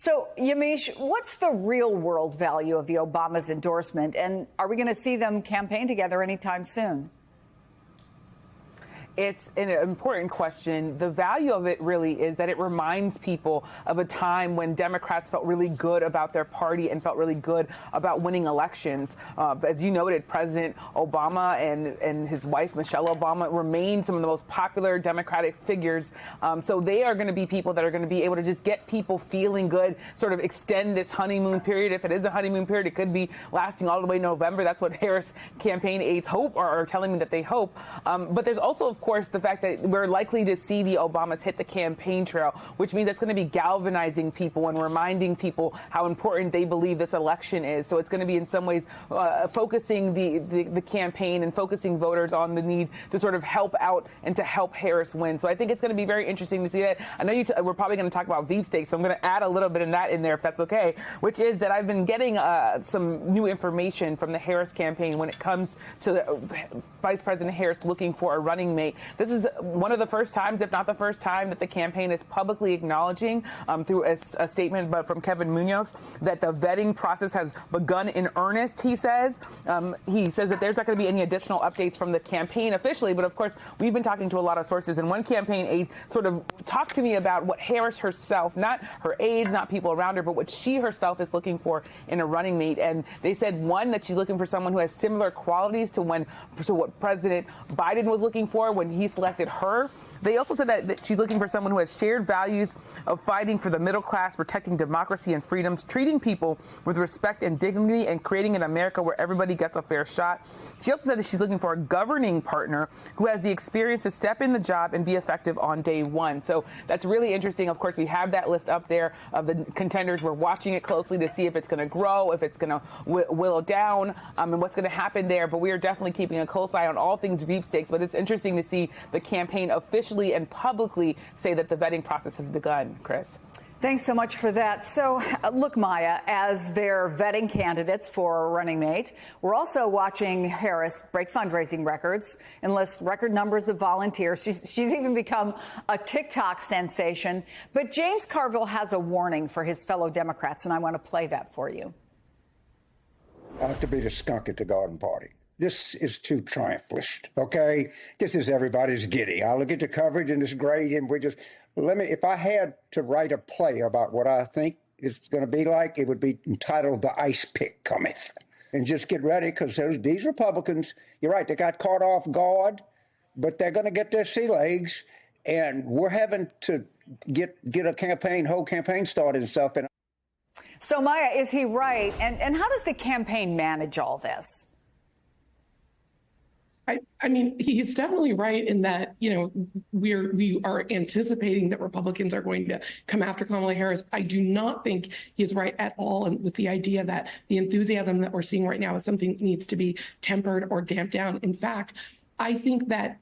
So, Yamiche, what's the real world value of the Obama's endorsement? And are we going to see them campaign together anytime soon? It's an important question. The value of it really is that it reminds people of a time when Democrats felt really good about their party and felt really good about winning elections. As you noted, President Obama and his wife, Michelle Obama, remain some of the most popular Democratic figures. So they are going to be people that are going to be able to just get people feeling good, sort of extend this honeymoon period. If it is a honeymoon period, it could be lasting all the way to November. That's what Harris campaign aides hope, or are telling me that they hope. But there's also, of course, the fact that we're likely to see the Obamas hit the campaign trail, which means it's going to be galvanizing people and reminding people how important they believe this election is. So it's going to be in some ways focusing the campaign and focusing voters on the need to sort of help out and to help Harris win. So I think it's going to be very interesting to see that. I know we're probably going to talk about Veep stakes, so I'm going to add a little bit of that in there if that's okay, which is that I've been getting some new information from the Harris campaign when it comes to Vice President Harris looking for a running mate. This is one of the first times, if not the first time, that the campaign is publicly acknowledging through a statement from Kevin Munoz that the vetting process has begun in earnest, he says. He says that there's not going to be any additional updates from the campaign officially, but of course, we've been talking to a lot of sources, and one campaign aide sort of talked to me about what Harris herself, not her aides, not people around her, but what she herself is looking for in a running mate. And they said, one, that she's looking for someone who has similar qualities to what President Biden was looking for when he selected her. They also said that she's looking for someone who has shared values of fighting for the middle class, protecting democracy and freedoms, treating people with respect and dignity, and creating an America where everybody gets a fair shot. She also said that she's looking for a governing partner who has the experience to step in the job and be effective on day one. So that's really interesting. Of course, we have that list up there of the contenders. We're watching it closely to see if it's going to grow, if it's going to willow down, and what's going to happen there. But we are definitely keeping a close eye on all things Veep stakes. But it's interesting to see the campaign officially and publicly say that the vetting process has begun. Chris. Thanks so much for that. So, look, Maya, as they're vetting candidates for a running mate, we're also watching Harris break fundraising records, enlist record numbers of volunteers. She's even become a TikTok sensation. But James Carville has a warning for his fellow Democrats, and I want to play that for you. I like to be the skunk at the garden party. This is too triumphalist, okay? This is everybody's giddy. I look at the coverage and it's great, and if I had to write a play about what I think it's going to be like, it would be entitled The Ice Pick Cometh. And just get ready, because these Republicans, you're right, they got caught off guard, but they're going to get their sea legs, and we're having to get a whole campaign started and stuff. So, Maya, is he right? And how does the campaign manage all this? I mean, he's definitely right in that, we are anticipating that Republicans are going to come after Kamala Harris. I do not think he's right at all with the idea that the enthusiasm that we're seeing right now is something that needs to be tempered or damped down. In fact, I think that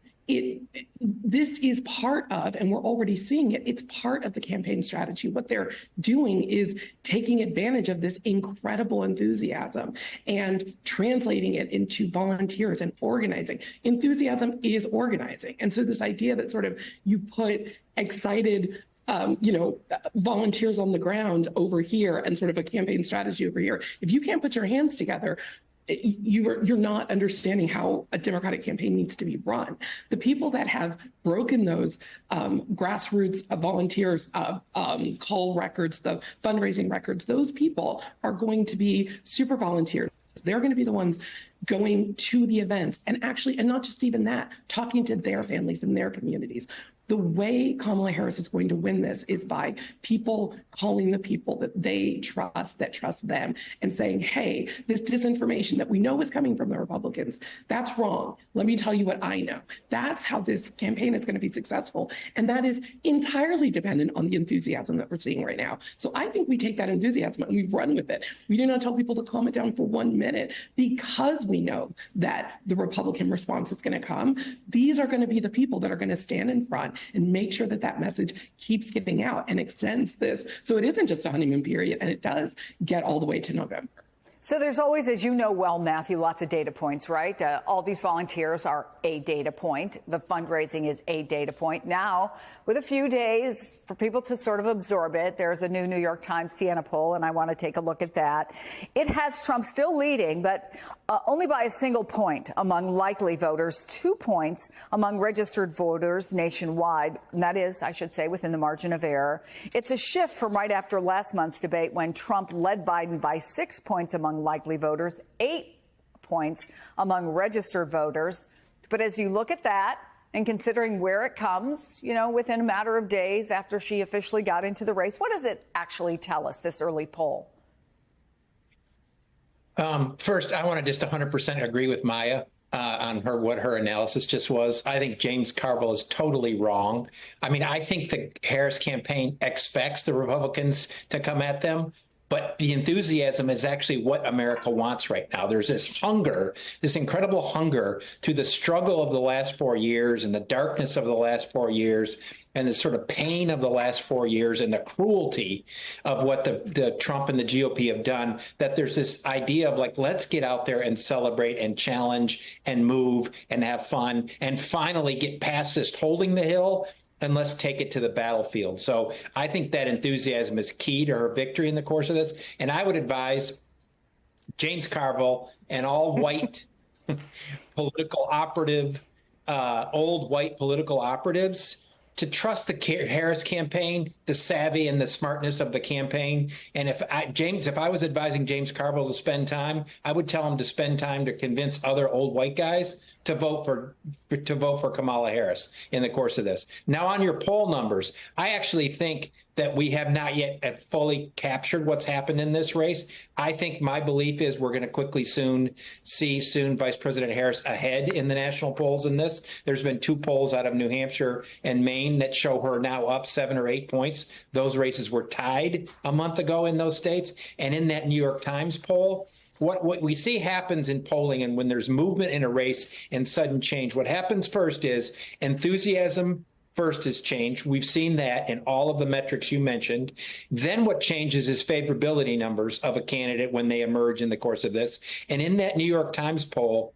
this is part of, and we're already seeing it, it's part of the campaign strategy. What they're doing is taking advantage of this incredible enthusiasm and translating it into volunteers and organizing. Enthusiasm is organizing. And so this idea that sort of you put excited volunteers on the ground over here and sort of a campaign strategy over here, if you can't put your hands together, you're not understanding how a Democratic campaign needs to be run. The people that have broken those grassroots volunteers call records, the fundraising records, those people are going to be super volunteers. They're going to be the ones going to the events and not just even that, talking to their families and their communities. The way Kamala Harris is going to win this is by people calling the people that they trust, that trust them, and saying, hey, this disinformation that we know is coming from the Republicans, that's wrong. Let me tell you what I know. That's how this campaign is going to be successful. And that is entirely dependent on the enthusiasm that we're seeing right now. So I think we take that enthusiasm and we run with it. We do not tell people to calm it down for 1 minute because we know that the Republican response is going to come. These are going to be the people that are going to stand in front and make sure that that message keeps getting out and extends this. So it isn't just a honeymoon period, and it does get all the way to November. So there's always, as you know well, Matthew, lots of data points, right? All these volunteers are a data point. The fundraising is a data point. Now, with a few days for people to sort of absorb it, there's a new New York Times Siena poll, and I want to take a look at that. It has Trump still leading, but only by a single point among likely voters, 2 points among registered voters nationwide. And that is, I should say, within the margin of error. It's a shift from right after last month's debate when Trump led Biden by 6 points among likely voters, 8 points among registered voters. But as you look at that and considering where it comes, you know, within a matter of days after she officially got into the race, what does it actually tell us, this early poll? First, I want to just 100% agree with Maya on what her analysis just was. I think James Carville is totally wrong. I mean, I think the Harris campaign expects the Republicans to come at them, but the enthusiasm is actually what America wants right now. There's this hunger, this incredible hunger through the struggle of the last 4 years and the darkness of the last 4 years and the sort of pain of the last 4 years and the cruelty of what the Trump and the GOP have done, that there's this idea of like, let's get out there and celebrate and challenge and move and have fun and finally get past this holding the hill and let's take it to the battlefield. So I think that enthusiasm is key to her victory in the course of this. And I would advise James Carville and all white political operative, old white political operatives to trust the Harris campaign, the savvy and the smartness of the campaign. And if I was advising James Carville to spend time, I would tell him to spend time to convince other old white guys to vote for Kamala Harris in the course of this. Now, on your poll numbers, I actually think that we have not yet fully captured what's happened in this race. I think my belief is we're going to quickly see Vice President Harris ahead in the national polls in this. There's been 2 polls out of New Hampshire and Maine that show her now up 7 or 8 points. Those races were tied a month ago in those states. And in that New York Times poll, what we see happens in polling and when there's movement in a race and sudden change, what happens first is enthusiasm first is changed. We've seen that in all of the metrics you mentioned. Then what changes is favorability numbers of a candidate when they emerge in the course of this. And in that New York Times poll,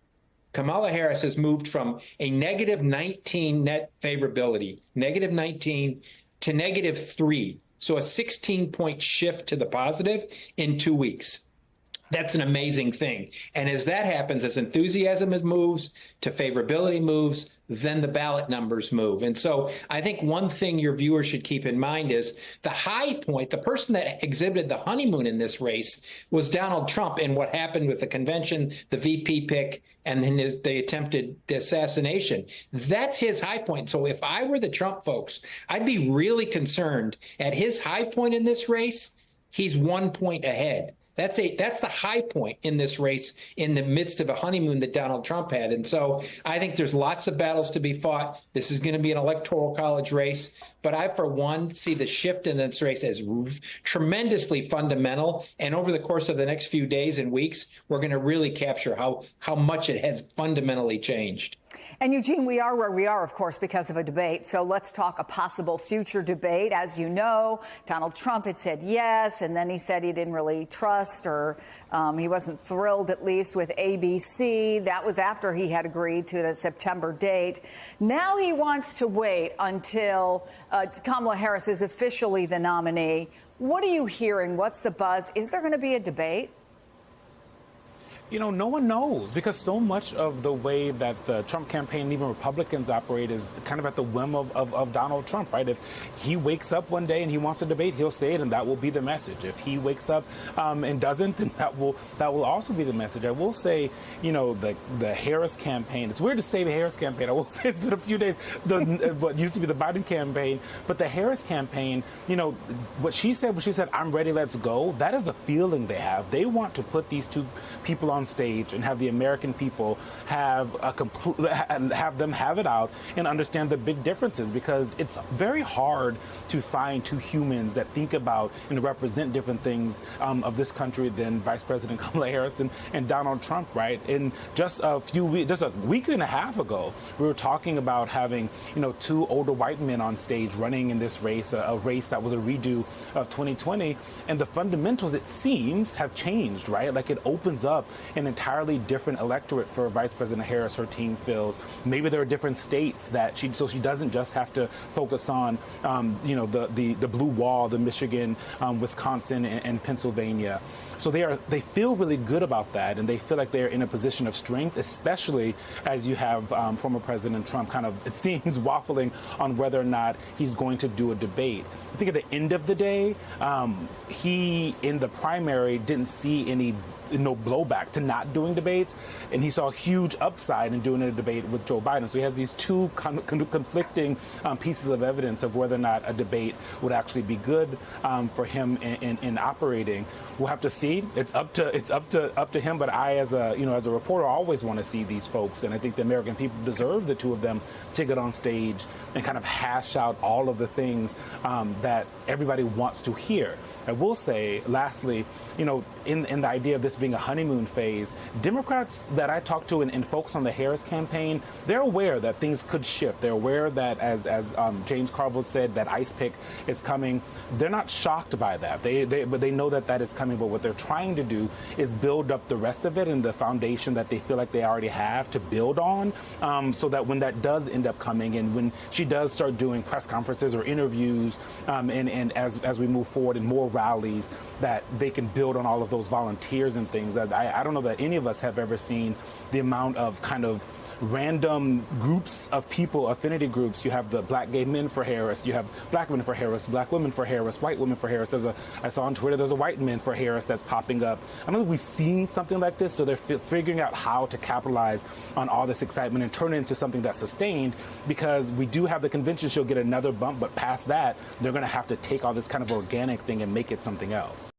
Kamala Harris has moved from a negative 19 net favorability, negative 19 to negative 3. So a 16-point shift to the positive in 2 weeks. That's an amazing thing. And as that happens, as enthusiasm moves to favorability moves, then the ballot numbers move. And so I think one thing your viewers should keep in mind is the high point, the person that exhibited the honeymoon in this race was Donald Trump and what happened with the convention, the VP pick, and then the attempted assassination. That's his high point. So if I were the Trump folks, I'd be really concerned at his high point in this race. He's 1 point ahead. That's the high point in this race in the midst of a honeymoon that Donald Trump had. And so I think there's lots of battles to be fought. This is going to be an electoral college race. But I, for one, see the shift in this race as tremendously fundamental. And over the course of the next few days and weeks, we're going to really capture how much it has fundamentally changed. And Eugene, we are where we are, of course, because of a debate. So let's talk a possible future debate. As you know, Donald Trump had said yes, and then he said he didn't really trust or he wasn't thrilled, at least, with ABC. That was after he had agreed to the September date. Now he wants to wait until Kamala Harris is officially the nominee. What are you hearing? What's the buzz? Is there going to be a debate? You know, no one knows because so much of the way that the Trump campaign and even Republicans operate is kind of at the whim of Donald Trump, right? If he wakes up one day and he wants to debate, he'll say it, and that will be the message. If he wakes up and doesn't, then that will also be the message. I will say, you know, the Harris campaign. It's weird to say the Harris campaign. I will say it's been a few days. What used to be the Biden campaign, but the Harris campaign. You know, what she said when she said, "I'm ready, let's go." That is the feeling they have. They want to put these two people on stage and have the American people have have them have it out and understand the big differences, because it's very hard to find two humans that think about and represent different things of this country than Vice President Kamala Harris and Donald Trump, right? And just a week and a half ago, we were talking about having, two older white men on stage running in this race, a race that was a redo of 2020, and the fundamentals, it seems, have changed, right? Like, it opens up an entirely different electorate for Vice President Harris, her team feels. Maybe there are different states that she doesn't just have to focus on, the blue wall, the Michigan, Wisconsin, and Pennsylvania. So they feel really good about that, and they feel like they're in a position of strength, especially as you have former President Trump kind of, it seems, waffling on whether or not he's going to do a debate. I think at the end of the day, he, in the primary, didn't see no blowback to not doing debates, and he saw a huge upside in doing a debate with Joe Biden. So he has these two conflicting pieces of evidence of whether or not a debate would actually be good for him in operating. We'll have to see. It's up to him. But I, as a reporter, always want to see these folks, and I think the American people deserve the two of them to get on stage and kind of hash out all of the things that everybody wants to hear. I will say, lastly, in the idea of this being a honeymoon phase, Democrats that I talk to and folks on the Harris campaign, they're aware that things could shift. They're aware that, as James Carville said, that ice pick is coming. They're not shocked by that. But they know that is coming. But what they're trying to do is build up the rest of it and the foundation that they feel like they already have to build on, so that when that does end up coming, and when she does start doing press conferences or interviews, and as we move forward in more rallies, that they can build on all of those volunteers and things. That I don't know that any of us have ever seen the amount of kind of random groups of people, affinity groups. You have the Black gay men for Harris, you have Black men for Harris, Black women for Harris, white women for Harris. I saw on Twitter there's a white men for Harris that's popping up. I don't think we've seen something like this, so they're figuring out how to capitalize on all this excitement and turn it into something that's sustained, because we do have the convention, she'll get another bump, but past that, they're going to have to take all this kind of organic thing and make it something else.